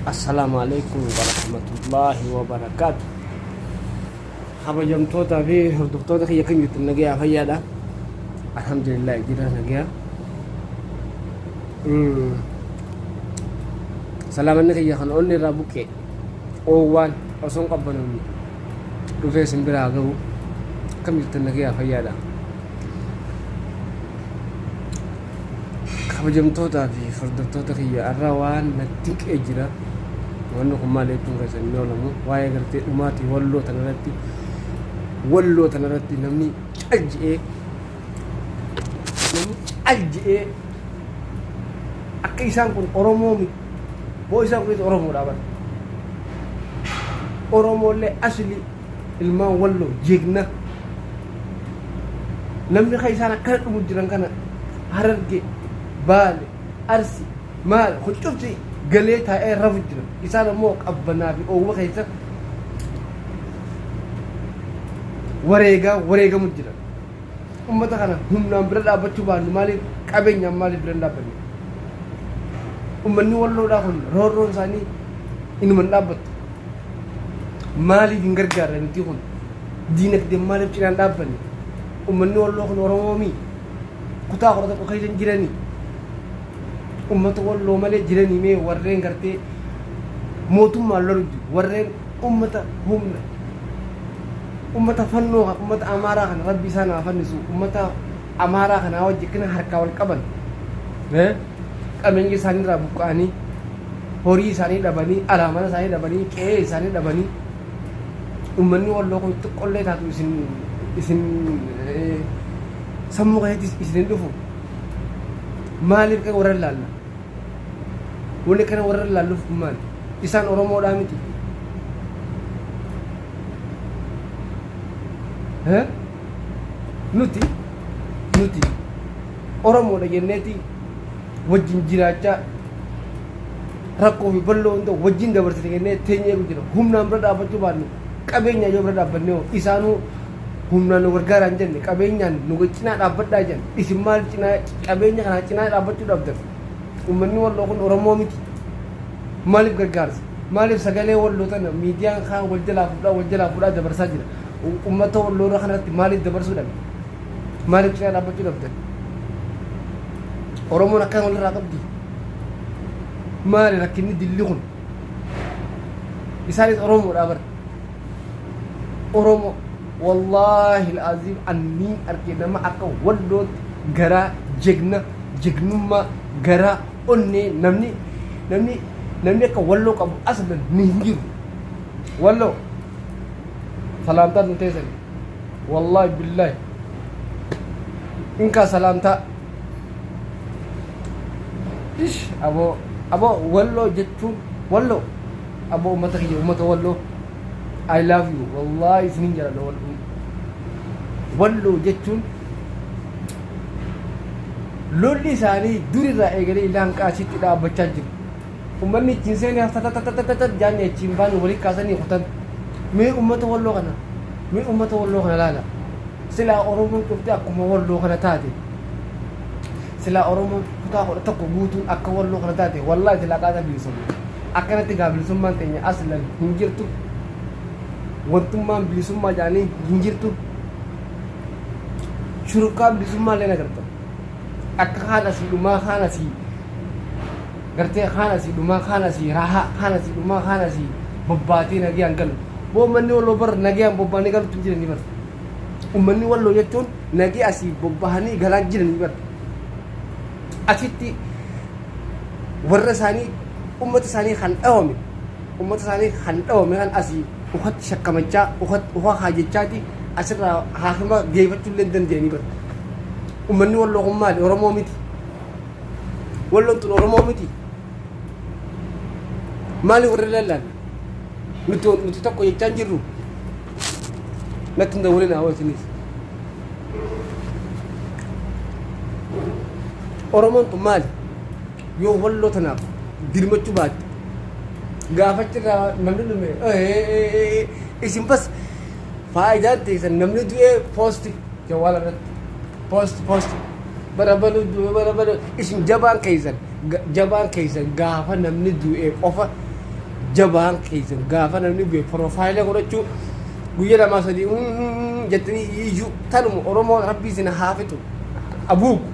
Assalamualaikum warahmatullahi wabarakatuh. Kabajamtoota fi hordoftoota kiyya kan jirtan nagayaa fayyaadha. Alhamdulillah jira nagayaa. Salaamanni kiyya kan onni irraa buqqee oowwaan osoo hin qabbanoonni dhufee simbiraa gahu akkam jirtan nagayaa fayyaadha. Kabajamtootaa fi hordoftoota kiyya irraa waan natti qe'ee jira. Wanni kun maal jechuun keessan inni oolamu waa'ee gartee dhumaatii walloo tanarratti namni calji'ee akka isaan kun Oromoo miti boo isaan kun Oromoodha bara Oromoollee asli ilmaan walloo jeegna namni kan isaan akkana dhumu jiran kana Hararge Baale Arsi maal huccufti galee taa'ee rafu jira isaan ammoo qabbanaa fi oowwa keessa wareegamu jira. Ummata kana humnaan bira dhaabbachuu baannu maaliif qabeenyaan maaliif bira hin dhaabbanne? Ummanni walloodhaa kun roorroon isaanii inuma hin dhaabbattu. Maaliif hin gargaarre nuti kun diinagdeen maaliif cinaan dhaabbanne? Ummanni walloo kun Oromoomii kutaa 11 keessa jiranii ummata walloo malee jiranii mee warreen gartee mootummaan lolu jiru warreen ummata humna ummata fannoo kan ummata amaaraa kana rabbi isaan haa fannisu ummata amaaraa kana wajji kana harkaa wal qaban qabeenya isaanii irraa buqqa'anii horii isaanii dhabanii alaamana isaanii dhabanii qe'ee isaanii dhabanii ummanni walloo kun xiqqollee taatu isin sammuu keessatti isin dhufu maaliif kan warra ilaalla? Wanni kana warra ilaalluuf kun maali? Isaan Oromoodhaa miti. Nuti Oromoodha jenneeti wajjin jiraachaa rakkoo fi bal'oo hunda wajjin dabarsite jennee teenyee jira. Humnaan bira dhaabbachuu baannu qabeenya yoo bira dhaabbanne hoo isaanuu humnaan nu gargaaraa hin jenne qabeenyaan nu cinaa dhaabbadhaa jenna. Isin maal cinaa qabeenya kana cinaa dhaabbachuu dhabdan? Ummanni walloo kun Oromoo miti. Maaliif gargaarsa? Maaliif sagalee walloo tana miidiyaan kaan wal jalaa fuudhaa dabarsaa jira? Ummata walloo kanatti maaliif dabarsuu dhabe? Maaliif cinaa dhaabbachuu dhabdan? Oromoon akkaan walirraa qabdi. Maali rakkinni dilli kun? Isaanis Oromoodhaa bara. Oromoo wallaahi al-aziim anniin arge nama akka wallootti garaa jegnummaa garaa onnee namni akka walloo qabu aslan ni hin jiru. Walloo salaamtaa nu teessan wallaahi billaahi inkaa salaamtaa aboo walloo jechuun walloo aboo ummata kiyya ummata walloo I love you wallahi isinin jala walloo jechuun lolli isaanii durirraa eegalee ilaan qaasitti dhaabbachaa jiru. Ummanni ittiin seenee haftatatatatatat jaanne achiin baanu walii kaasanii kutan. Mee ummata walloo kana laala. Silaa Oromoon dhuftee akkuma walloo kana taate. Silaa Oromoon kutaa 11 guutuun akka walloo kana taate wallahi silaa qaata bilisummaa. Akkanatti gaa bilisummaan teenya aslan hin jirtu. Wantummaan bilisummaa jaanii hin jirtu. Shurkaa bilisummaa illee nagarta. Akka haanasii dhumaa haanasii gartee haanasii dhumaa haanasii raahaa haanasii dhumaa haanasii bobbaatee nagayaan galu boo manni walloo bar nagayaan bobbaanii galutti jiranii bar ummanni walloo jechuun nagee asii bobbahanii galaa jiranii bar asitti warra isaanii ummata isaanii kan dhawame kan asii ukatti shakkamachaa ukaa haajechaati asirraa haakima geeffachuu illee dandeenii bar ummanni walloo kun maali? Oromoo miti. Walloon tun Oromoo miti. Maali warra lallaan? Nuti tokko jechaan jirru. Natti hin dawwalin haa wasinis. Oromoon tun maali? Yoo walloo tanaaf dirmachuu baatte gaafachirraa namni dhume isin bas faayidaan teessan namni du'ee poosti jawwaala irratti post barabalu isin jabaan keessan gaafa namni du'e qofa jabaan keessan gaafa namni bu'e profaayila godhachuu guyya lamaa sadii jettanii iyyuu tanuma Oromoon rabbii isin haafitu abuuku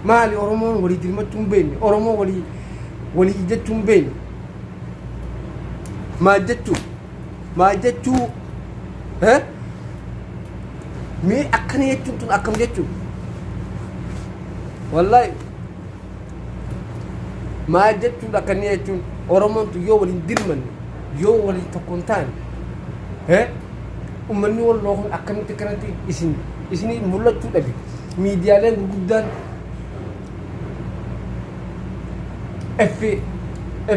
maali Oromoon walii dirmachuu hin beekne Oromoo walii ijjachuu hin beekne maal jechuu mee akkana jechuun tun akkam jechuun wallaahi maal jechuun akkana jechuun Oromoon tun yoo waliin dirmanne yoo waliin tokko hin taane ummanni walloo kun akkamitti kanatti isinii mul'achuu dhabe miidiyaaleen gurguddaan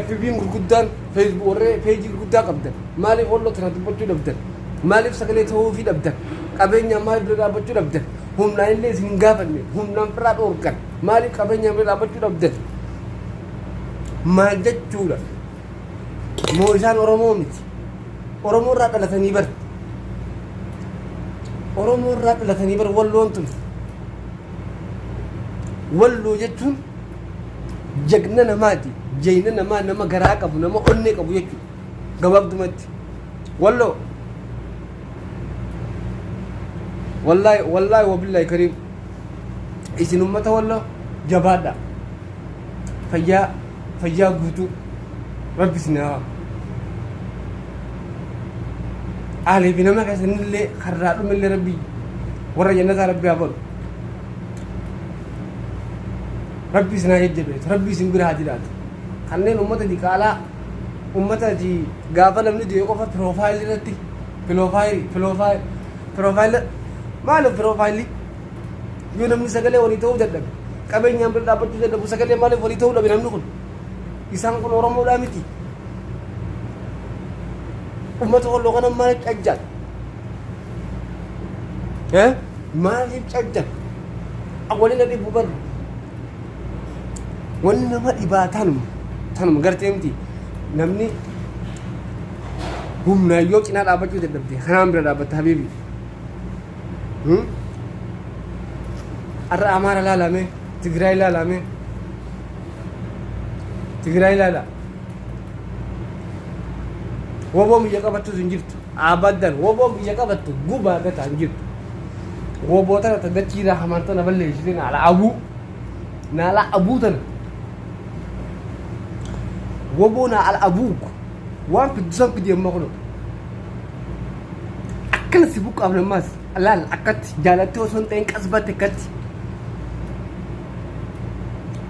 FB'n gurguddaan Facebook warree peejii gurguddaa qabdan maaliif walloo tana dubbachuu dhabdan maaliif sagalee ta'uufii dhabdan qabeenya maaliif bira dhaabbachuu dhabdan humnaan illee isin hin gaafanne humnaan biraa dhoorgan maaliif qabeenya bira dhaabbachuu dhabdan maal jechuudha moo isaan Oromoo miti Oromoo irraa dhalatanii bar Oromoo irraa dhalatanii bar walloon tun walloo jechuun jagna namaati jayna namaa nama garaa qabu nama onnee qabu jechuudha gabaabdumatti walloo wallaahi wabillahi kariim isin ummata walloo jabaadha fayyaa guutuu rabbi isin haa ahlee fi nama keessanillee karraa dhumillee rabbi warra jannataa rabbi haa godhu rabbi isin haa jajjabeetu rabbi isin bira haa jiraatu kanneen ummata diqaalaa ummata gaafa namni du'e qofa piroofaayilii irratti piroofaayilii maaliif piroofaayilii yoo namni sagalee walii ta'uu dadhabe qabeenyaan bira dhaabbachuu dadhabu sagalee maaliif walii ta'uu dhabe namni kun isaan kun Oromoodhaa miti ummata walloo kana maaliif cajjan maaliif cajjan walina dhibbu barru wanni nama dhibaa tanuma gartee miti namni humnaan yoo cinaa dhaabbachuu dadhabde kanaan bira dhaabbatta habiibi arra Amaara ilaalame Tigraay ilaalame Tigraay ilaala woboon biyya qabattus hin jirtu abaddan woboon biyya qabattu gubaa gataa hin jirtu woboo tana ta dachiirraa hamaan tana balleessite naala abuu tana woboo naala abuuku waan fiddusan fidi amma kuno akkana si buqqaaf namaas laal akkatti jaalattee osoo hin ta'in qasbatte akkatti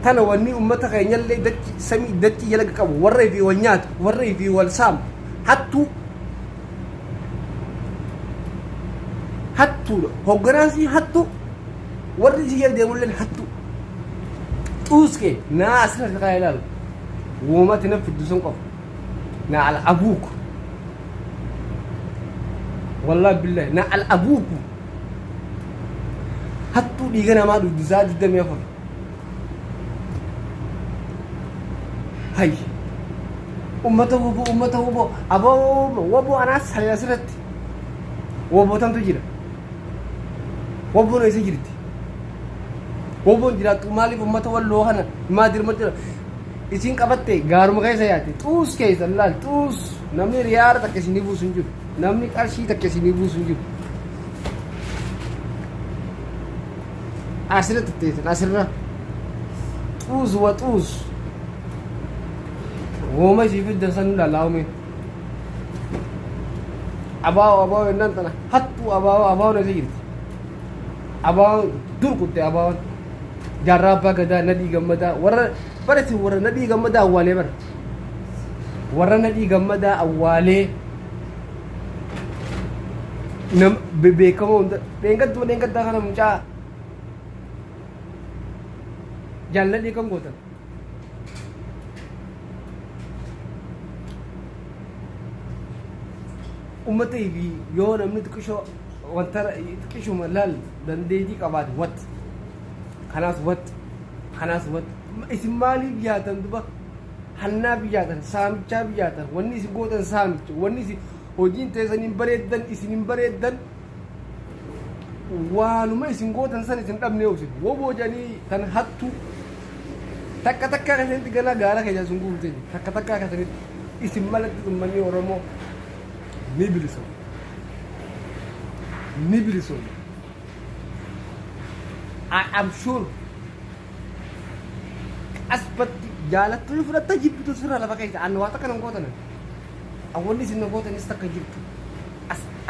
tana wanni ummata keenyallee samii dachii jala qabu warree fi wal nyaatu warree fi wal saamu hattuudha hogganaansi hattu warri si jala deemulleen hattu xuuskee naa asirratti kaa ilaalu woomati na fiddusan qofa naa al abuuku wallahi billahi naa al abuuku hattuu dhiiga namaa dhuddusaa 24 hay ummata woboo woboo anaas asirratti wobootamtu jira woboon eessa jirti woboon jiraattu maaliif ummata walloo kana maa dirma jira isin qabatte gaaruma keessa yaate xuus keessa laal xuus namni riyaara takka isinii buusu hin jiru namni qarshii takka isinii buusu hin jiru asirratti teessan asirra xuus wa xuus wooma isii fiddan san lalaawme abaawo ennaan tana hattuu abaawoon eessa jirti abaawoon dur kutte abaawoon jaarraa abbaa gadaa nadhii gammadaa warra barati warra nadhii gammadaa awwaalee bara warra nadhii gammadaa awwaalee nam beekamoo hunda dheengaddaa kana mucaa jaalladhii kam gootan ummatii fi yoo namni xiqqishoo wanta xiqqishuma laal dandeetii qabaate kanaas isin maaliif yaatan duba hannaa biyyaatan saamichaa biyyaatan wanni isin gootan saamicha wanni isin hojiin teessaniin bareeddan isinin bareeddan waanuma isin gootan san isin dhabnee obsin woboo janii tan hattu takka kasanitti gana gaara keessa sun guute takka kasanitti isin malatti uummanni Oromoo ni bilisooma. Ni bilisooma. I am sure asbatti jaalattu fudhatta jibbitu sirra lafa keessa annu waa takka nan gootan awwanni isin gootanis takka jirtu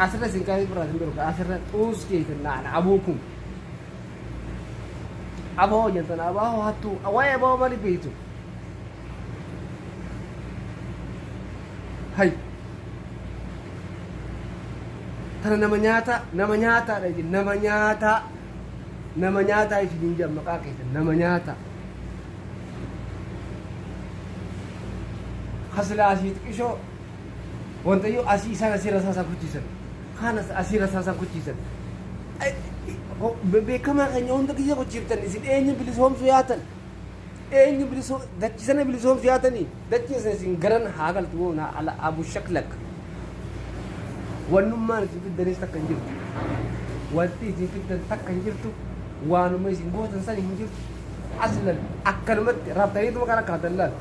asirra isin kaayee biraatin beeku asirra xuus keessa naan abuukum aboo jantan aboo hattu waa'ee aboo mali beektu hay tana nama nyaataadha jechuun nama nyaataa isin jedhamu maqaa keessa nama nyaataa. Hasilasi xiqqishoo wantayyoo asii isaan asii rasaasaa kuchiisan kanas asii rasaasaa kuchiisan beekamaa keenya hunda kiyya kuchiiftan isin eenyu bilisoomsu yaatan eenyu dachisana bilisoomsu yaatanii dachisan isin garan haa galtu woona ala abu shaklak wannummaan isin fiddanis takka hin jirtu wanti isin fiddan takka hin jirtu waanuma isin gootan san hin jirtu aslan akkanumatti raabtaniituma kan akkaatan laal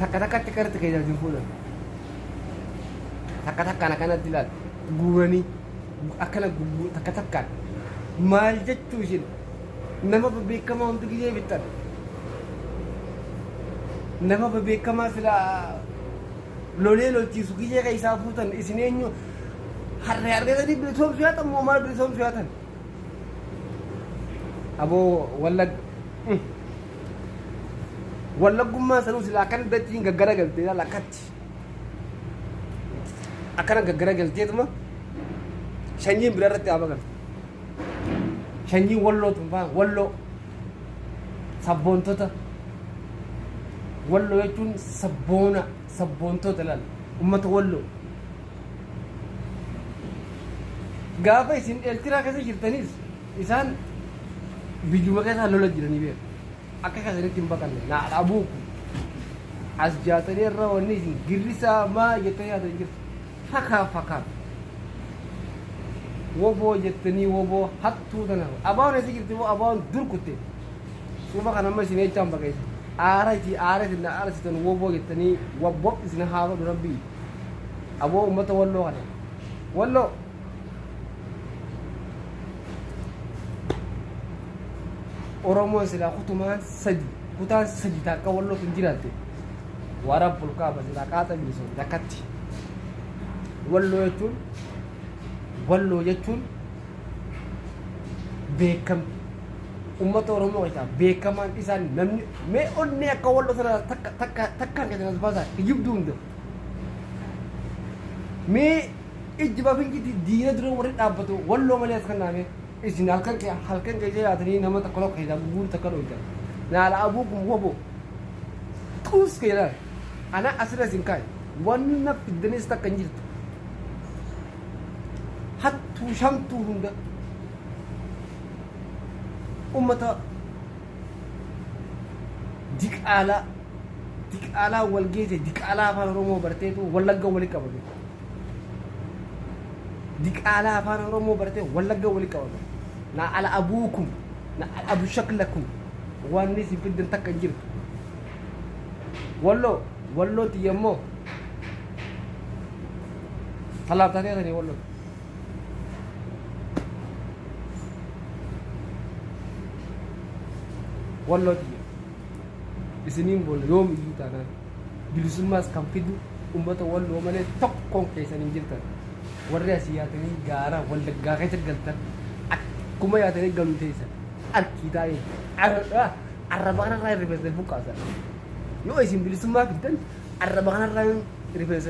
takka karti keessa fuudhan takka kanatti laal guuranii akkana takkaan maal jechuu isin nama beekamaa hundi kiyyee bittan nama beekamaa sila lolee lolchiisu kiyyee keessaa fuutan isin eenyu harree argatanii bilisoomsu yaatan moo maal bilisoomsu yaatan aboo wallagummaa sanuu sila akkana dachiin gaggara galtee laala akkana gaggara galteetuma shanyiin bira irratti haa bagaltu shanyiin wallootu walloo sabboontota walloo jechuun sabboontota laala ummata walloo gaafa isin eeltiraa keessa jirtanis isaan biyyuma keessaa lola jiranii beeku akka kasanitti hin baqanne naadha abuuku as jaatanii irra wanni isin girrisaa maa jettanii yaatan jirtu fakkaan woboo jettanii woboo hattuu tana abaawwan eessa jirti moo abaawwan dur kutte suufa kan amma isin echaan baqeessa aara isin na aarsitan woboo jettanii wabbob isin haa godhu rabbii aboo ummata walloo kana walloo Oromoon silaa kutaan sadi takka wallootu hin jiraatte warab bulkaaba silaa qaata bilisoon takkatti walloo jechuun beekam ummata Oromoo keessaa beekamaan isaan namni mee onnee akka walloo sana takkaan keessan as baasaa kijibduu hunda mee ijjiba finkitti diina dura warri dhaabbatu walloo malee as kan naame isin halkan keessa yaatanii nama takka tokko keessaa guguuru takka dhoytan naala abuukum wobo tuus keedhaan ana asirra isin kaa'e wanna fiddanis takka hin jirtu hattuu shamtuu hunda ummata diqaalaa wal geesse diqaalaa afaan Oromoo barteetu wallagga wali qabate diqaalaa afaan Oromoo bartee wallagga wali qabate na ala abuukum na abu shaklakum wanni si fiddan takka hin jirtu wallooti yemmoo salaatanii atanii wallooti wallooti isiniin boolla yoom iyyuu taanaan bilisummaas kan fidu ummata walloo malee tokkoon keessan hin jirtan warri asii yaatanii gaara wallaggaa keessa galtan akkuma yaatanii galuu teessan arkii taa'ee arraba kanarraa rifeensa buqqaasan yoo isin bilisummaa fiddan arraba kanarraa rifeensa